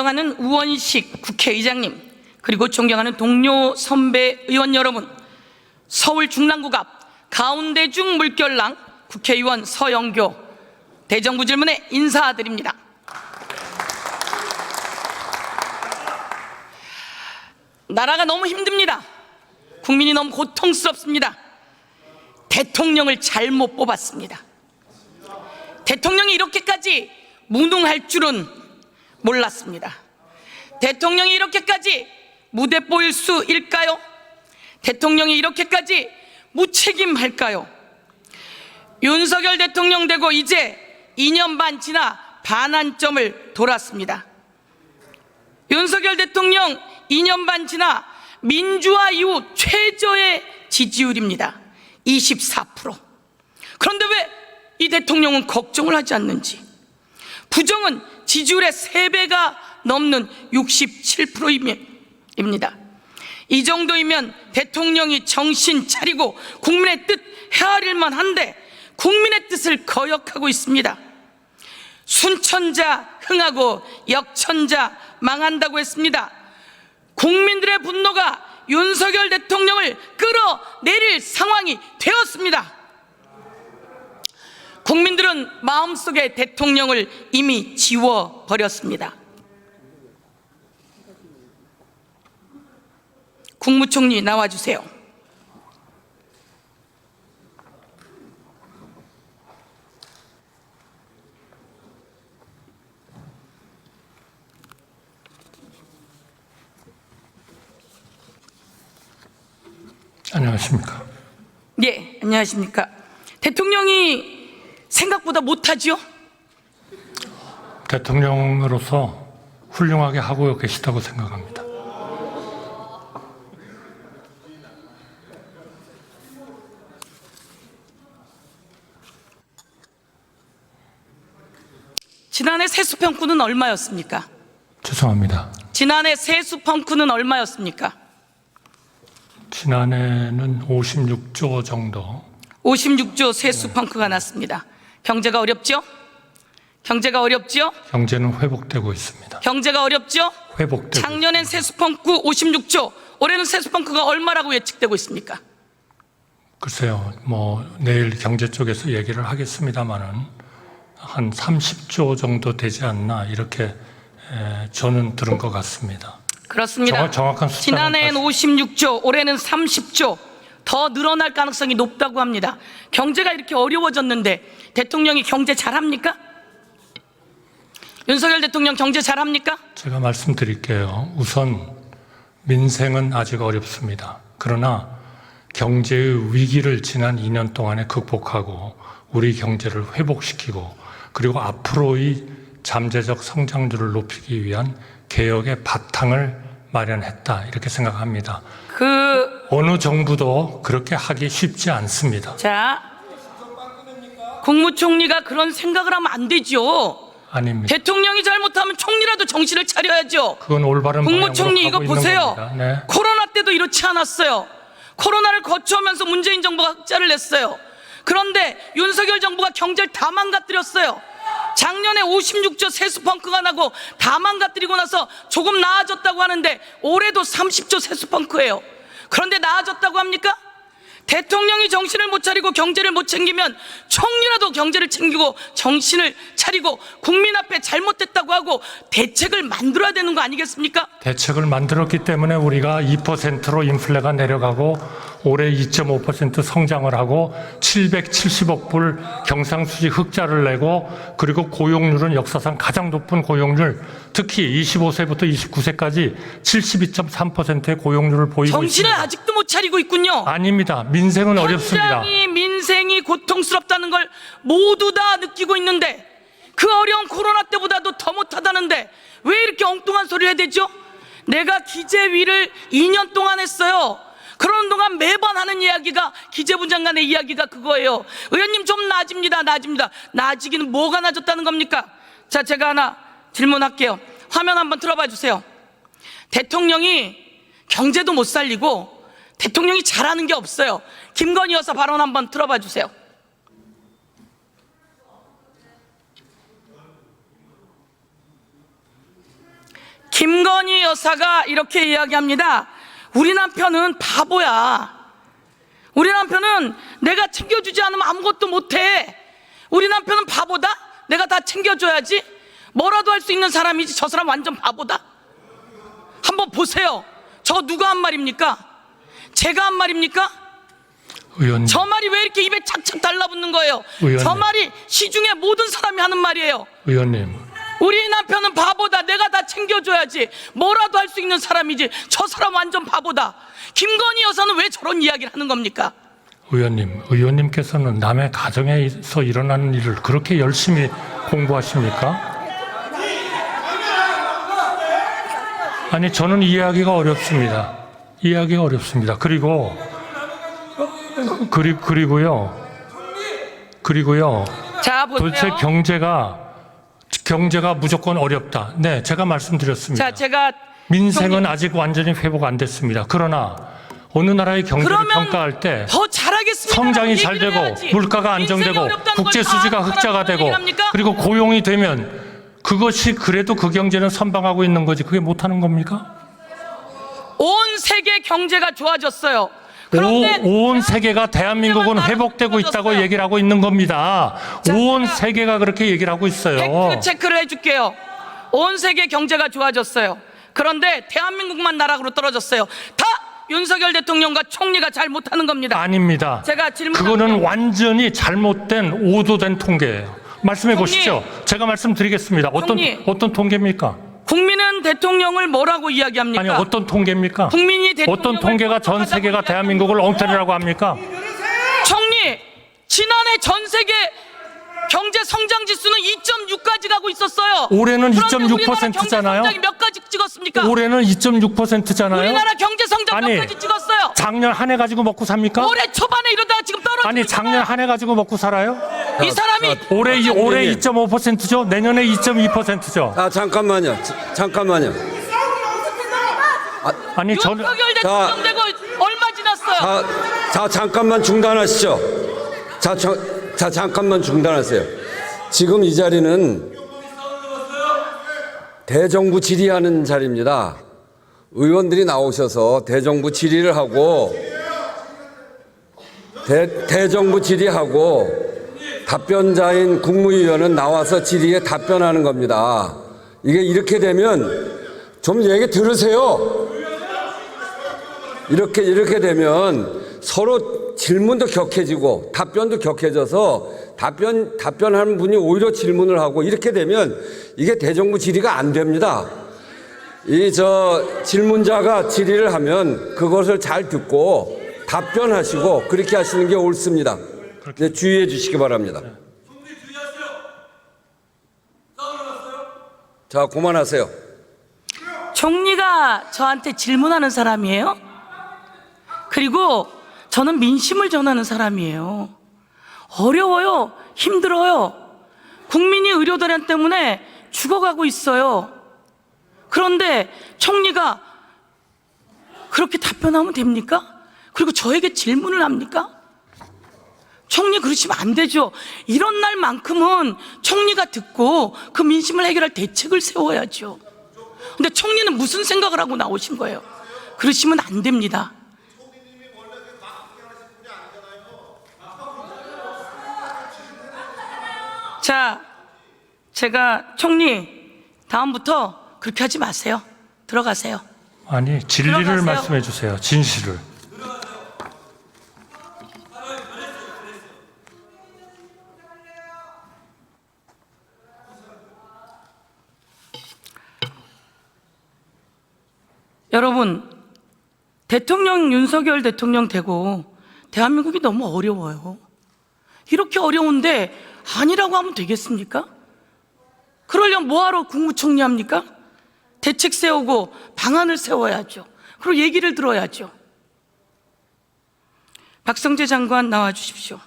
존경하는 우원식 국회의장님, 그리고 존경하는 동료 선배 의원 여러분, 서울 중랑구 앞 가운데중 물결랑 국회의원 서영교 대정부 질문에 인사드립니다. 나라가 너무 힘듭니다. 국민이 너무 고통스럽습니다. 대통령을 잘못 뽑았습니다. 대통령이 이렇게까지 무능할 줄은 몰랐습니다. 대통령이 이렇게까지 무대뽀일 수일까요? 대통령이 이렇게까지 무책임할까요? 윤석열 대통령 되고 이제 2년 반 지나 반환점을 돌았습니다. 윤석열 대통령 2년 반 지나 민주화 이후 최저의 지지율입니다. 24%. 그런데 왜 이 대통령은 걱정을 하지 않는지. 부정은 지지율의 3배가 넘는 67%입니다. 이 정도이면 대통령이 정신 차리고 국민의 뜻 헤아릴만 한데 국민의 뜻을 거역하고 있습니다. 순천자 흥하고 역천자 망한다고 했습니다. 국민들의 분노가 윤석열 대통령을 끌어내릴 상황이 되었습니다. 국민들은 마음속에 대통령을 이미 지워버렸습니다. 국무총리 나와주세요. 안녕하십니까? 예, 안녕하십니까? 대통령이 생각보다 못하지요? 대통령으로서 훌륭하게 하고 계시다고 생각합니다. 지난해 세수평가는 얼마였습니까? 죄송합니다. 지난해 세수평가는 얼마였습니까? 지난해는 56조 정도. 56조 세수펑크가 났습니다. 경제가 어렵죠? 경제가 어렵죠? 경제는 회복되고 있습니다. 경제가 어렵죠? 회복되고 작년엔 세수펑크 56조, 올해는 세수펑크가 얼마라고 예측되고 있습니까? 글쎄요, 내일 경제 쪽에서 얘기를 하겠습니다만은 한 30조 정도 되지 않나 이렇게 저는 들은 것 같습니다. 그렇습니다. 정확한 숫자는 지난해엔 56조, 올해는 30조 더 늘어날 가능성이 높다고 합니다. 경제가 이렇게 어려워졌는데 대통령이 경제 잘합니까? 윤석열 대통령 경제 잘합니까? 제가 말씀드릴게요. 우선 민생은 아직 어렵습니다. 그러나 경제의 위기를 지난 2년 동안에 극복하고 우리 경제를 회복시키고 그리고 앞으로의 잠재적 성장률을 높이기 위한 개혁의 바탕을 마련했다 이렇게 생각합니다. 어느 정부도 그렇게 하기 쉽지 않습니다. 자, 국무총리가 그런 생각을 하면 안 되죠. 아닙니다. 대통령이 잘못하면 총리라도 정신을 차려야죠. 그건 올바른 국무총리 이거 방향으로 가고 보세요. 있는 겁니다. 네. 코로나 때도 이렇지 않았어요. 코로나를 거쳐오면서 문재인 정부가 흑자를 냈어요. 그런데 윤석열 정부가 경제를 다 망가뜨렸어요. 작년에 56조 세수펑크가 나고 다 망가뜨리고 나서 조금 나아졌다고 하는데 올해도 30조 세수펑크예요. 그런데 나아졌다고 합니까? 대통령이 정신을 못 차리고 경제를 못 챙기면 총리라도 경제를 챙기고 정신을 차리고 국민 앞에 잘못됐다고 하고 대책을 만들어야 되는 거 아니겠습니까? 대책을 만들었기 때문에 우리가 2%로 인플레가 내려가고 올해 2.5% 성장을 하고 770억 불 경상수지 흑자를 내고 그리고 고용률은 역사상 가장 높은 고용률, 특히 25세부터 29세까지 72.3%의 고용률을 보이고 정신을 있습니다. 아직도 못 차리고 있군요. 아닙니다. 민생은 어렵습니다. 현장이 민생이 고통스럽다는 걸 모두 다 느끼고 있는데 그 어려운 코로나 때보다도 더 못하다는데 왜 이렇게 엉뚱한 소리를 해야 되죠? 내가 기재위를 2년 동안 했어요. 그런 동안 매번 하는 이야기가 기재부 장관의 이야기가 그거예요. 의원님 좀 나아집니다. 나아지기는 뭐가 나아졌다는 겁니까? 자, 제가 하나 질문할게요. 화면 한번 틀어봐 주세요. 대통령이 경제도 못 살리고 대통령이 잘하는 게 없어요. 김건희 여사 발언 한번 들어봐 주세요. 김건희 여사가 이렇게 이야기합니다. 우리 남편은 바보야. 우리 남편은 내가 챙겨주지 않으면 아무것도 못해. 우리 남편은 바보다? 내가 다 챙겨줘야지. 뭐라도 할 수 있는 사람이지. 저 사람 완전 바보다. 한번 보세요. 저 누가 한 말입니까? 제가 한 말입니까? 의원님, 저 말이 왜 이렇게 입에 착착 달라붙는 거예요? 의원님. 저 말이 시중에 모든 사람이 하는 말이에요. 의원님, 우리 남편은 바보다. 내가 다 챙겨줘야지. 뭐라도 할 수 있는 사람이지. 저 사람 완전 바보다. 김건희 여사는 왜 저런 이야기를 하는 겁니까? 의원님, 의원님께서는 남의 가정에서 일어나는 일을 그렇게 열심히 공부하십니까? 아니, 저는 이해하기가 어렵습니다. 이해하기가 어렵습니다. 그리고요. 자, 보세요. 도대체 경제가 무조건 어렵다. 네, 제가 말씀드렸습니다. 자, 제가 민생은 아직 완전히 회복 안 됐습니다. 그러나 어느 나라의 경제를 그러면 평가할 때 더 잘하겠습니다. 성장이 잘 되고 물가가 안정되고 국제 수지가 흑자가 되고 그리고 고용이 되면 그것이 그래도 그 경제는 선방하고 있는 거지. 그게 못하는 겁니까? 온 세계 경제가 좋아졌어요. 그런데 온 세계가 대한민국은 회복되고 있다고 얘기를 하고 있는 겁니다. 온 세계가 그렇게 얘기를 하고 있어요. 팩트 체크를 해줄게요. 온 세계 경제가 좋아졌어요. 그런데 대한민국만 나락으로 떨어졌어요. 다 윤석열 대통령과 총리가 잘 못하는 겁니다. 아닙니다. 제가 그거는 완전히 잘못된 오도된 통계예요. 말씀해 보시죠. 제가 말씀드리겠습니다. 어떤 통계입니까? 국민은 대통령을 뭐라고 이야기합니까? 아니, 어떤 통계입니까? 국민이 대통령을 어떤 통계가 전 세계가 대한민국을 엉터리라고 합니까? 총리, 지난해 전 세계 경제 성장 지수는 2.6까지 가고 있었어요. 올해는 그런데 2.6%잖아요. 우리나라 경제 성장이 몇 가지 찍었습니까? 올해는 2.6%잖아요. 우리나라 경제 성장 아니, 몇 가지 찍었어요? 작년 한 해 가지고 먹고 삽니까? 올해 초반에 이러다가 지금 떨어지고 아니, 작년 한 해 가지고 먹고 살아요? 이 사람이 올해 2.5%죠? 내년에 2.2%죠? 잠깐만요. 잠깐만요. 아니, 저는 윤석열 대통령 되고 얼마 지났어요? 자, 잠깐만 중단하시죠. 자, 잠깐만 중단하세요. 지금 이 자리는 대정부 질의하는 자리입니다. 의원들이 나오셔서 대정부 질의를 하고 대정부 질의하고 답변자인 국무위원은 나와서 질의에 답변하는 겁니다. 이게 이렇게 되면 좀 얘기 들으세요. 이렇게 되면 서로 질문도 격해지고 답변도 격해져서 답변하는 분이 오히려 질문을 하고 이렇게 되면 이게 대정부 질의가 안 됩니다. 질문자가 질의를 하면 그것을 잘 듣고 답변하시고 그렇게 하시는 게 옳습니다. 네, 주의해 주시기 바랍니다. 자, 그만하세요. 총리가 저한테 질문하는 사람이에요? 그리고 저는 민심을 전하는 사람이에요. 어려워요. 힘들어요. 국민이 의료대란 때문에 죽어가고 있어요. 그런데 총리가 그렇게 답변하면 됩니까? 그리고 저에게 질문을 합니까? 총리 그러시면 안 되죠. 이런 날만큼은 총리가 듣고 그 민심을 해결할 대책을 세워야죠. 근데 총리는 무슨 생각을 하고 나오신 거예요? 그러시면 안 됩니다. 자, 제가 총리 다음부터 그렇게 하지 마세요. 들어가세요. 아니, 진리를 들어가세요. 말씀해 주세요. 진실을. 여러분, 대통령 윤석열 대통령 되고 대한민국이 너무 어려워요. 이렇게 어려운데 아니라고 하면 되겠습니까? 그러려면 뭐하러 국무총리 합니까? 대책 세우고 방안을 세워야죠. 그리고 얘기를 들어야죠. 박성재 장관 나와 주십시오.